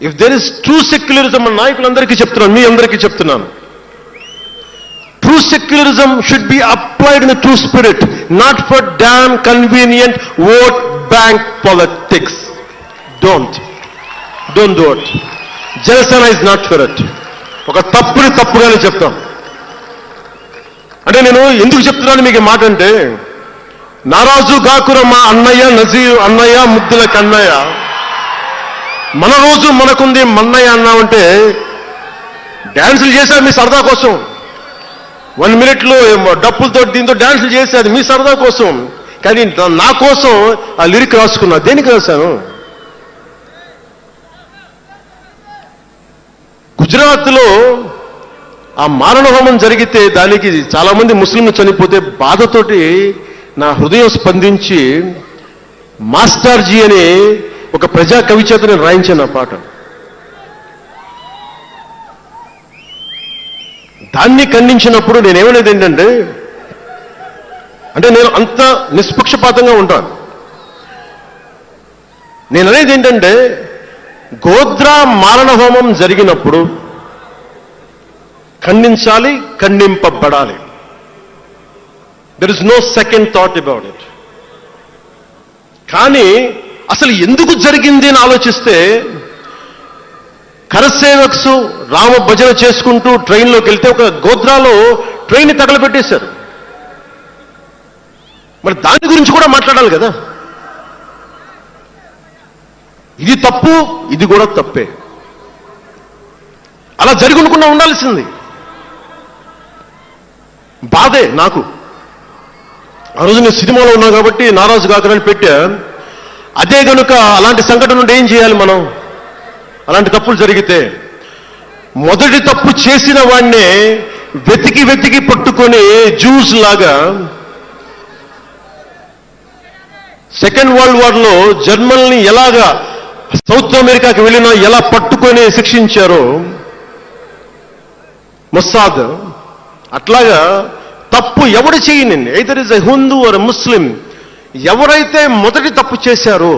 If there is true secularism అని నాయకులందరికీ చెప్తున్నాను, మీ అందరికీ చెప్తున్నాను. True secularism should be applied in true spirit, not for damn convenient vote bank politics. Don't do it. Janasena is not for it. ఒక తప్పుని తప్పుగానే చెప్తాం. అంటే నేను ఎందుకు చెప్తున్నాను మీకు మాట అంటే, నారాజు గాకుర మా అన్నయ్య నజీర్ అన్నయ్య ముద్దుల కన్నయ్య, మన రోజు మనకుంది మన్నయ్య అన్నామంటే డ్యాన్సులు చేశారు మీ సరదా కోసం. 1 minute డప్పులతో దీంతో డ్యాన్సులు చేసేది మీ సరదా కోసం. కానీ నా కోసం ఆ లిరిక్ రాసుకున్నా. దేనికి రాశాను? గుజరాత్లో ఆ మారణ హోమం జరిగితే దానికి చాలా మంది ముస్లింలు చనిపోతే బాధతోటి నా హృదయం స్పందించి మాస్టర్జీ అని ఒక ప్రజా కవి చేత నేను రాయించాను ఆ పాట. దాన్ని ఖండించినప్పుడు నేనేమనేది ఏంటంటే, అంటే నేను అంత నిష్పక్షపాతంగా ఉంటాను. నేను అనేది ఏంటంటే, గోద్రా మారణ హోమం జరిగినప్పుడు ఖండించాలి, ఖండింపబడాలి. There is no second thought about it. కానీ అసలు ఎందుకు జరిగింది అని ఆలోచిస్తే, కరసేవక్స్ రామ భజన చేసుకుంటూ ట్రైన్లోకి వెళ్తే ఒక గోద్రాలో ట్రైన్ తగలబెట్టేశారు. మరి దాని గురించి కూడా మాట్లాడాలి కదా. ఇది తప్పు, ఇది కూడా తప్పే. అలా జరుగుకుండా ఉండాల్సింది. బాధే నాకు. ఆ రోజు నేను సినిమాలో ఉన్నా కాబట్టి నారాజు గాకరని పెట్టా. అదే కనుక అలాంటి సంఘటన నుండి ఏం చేయాలి మనం? అలాంటి తప్పులు జరిగితే మొదటి తప్పు చేసిన వాడినే వెతికి వెతికి పట్టుకొని జ్యూస్ లాగా సెకండ్ వరల్డ్ వార్లో జర్మన్ని ఎలాగా సౌత్ అమెరికాకి వెళ్ళినా ఎలా పట్టుకొని శిక్షించారో మొస్సాద్, అట్లాగా తప్పు ఎవడు చేయనండి, either is a Hindu or Muslim, ఎవరైతే మొదటి తప్పు చేశారో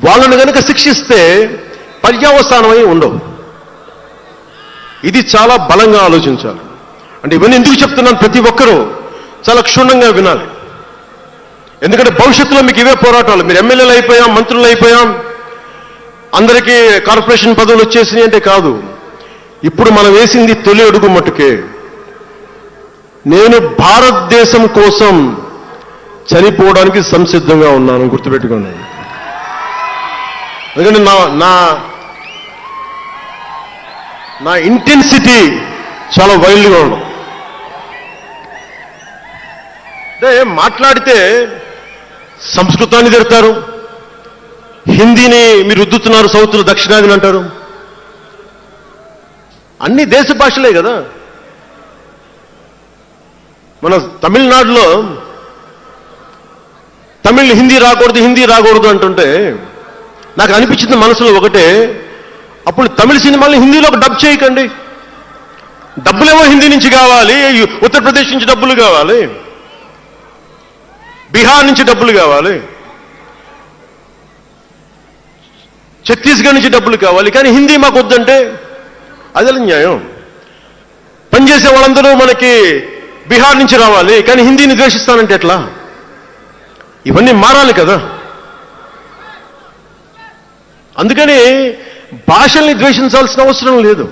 వాళ్ళని కనుక శిక్షిస్తే పర్యవసానమై ఉండవు. ఇది చాలా బలంగా ఆలోచించాలి. అంటే ఇవన్నీ ఎందుకు చెప్తున్నాను, ప్రతి ఒక్కరూ చాలా క్షుణ్ణంగా వినాలి. ఎందుకంటే భవిష్యత్తులో మీకు ఇవే పోరాటాలు. మీరు ఎమ్మెల్యేలు అయిపోయాం, మంత్రులు అయిపోయాం, అందరికీ కార్పొరేషన్ పదవులు వచ్చేసినాయి అంటే కాదు. ఇప్పుడు మనం వేసింది తొలి అడుగు మట్టుకే. నేను భారతదేశం కోసం చనిపోవడానికి సంసిద్ధంగా ఉన్నాను, గుర్తుపెట్టుకోండి. ఎందుకంటే నా ఇంటెన్సిటీ చాలా వైల్డ్గా ఉండదు. అంటే మాట్లాడితే సంస్కృతాన్ని తిడతారు, హిందీని మీరు రుద్దుతున్నారు, సౌత్లో దక్షిణాదిని అంటారు. అన్ని దేశ భాషలే కదా. మన తమిళనాడులో తమిళ్ హిందీ రాకూడదు అంటుంటే నాకు అనిపించింది మనసులో ఒకటే, అప్పుడు తమిళ సినిమాల్ని హిందీలోకి డబ్ చేయకండి. డబ్బులేమో హిందీ నుంచి కావాలి, ఉత్తరప్రదేశ్ నుంచి డబ్బులు కావాలి, బీహార్ నుంచి డబ్బులు కావాలి, ఛత్తీస్గఢ్ నుంచి డబ్బులు కావాలి, కానీ హిందీ మాకు వద్దంటే అదే న్యాయం. పనిచేసే వాళ్ళందరూ మనకి బీహార్ నుంచి రావాలి, కానీ హిందీని ద్వేషిస్తానంటే ఎట్లా? ఇవన్నీ మారాలి కదా. అందుకని భాషల్ని ద్వేషించాల్సిన అవసరం లేదు.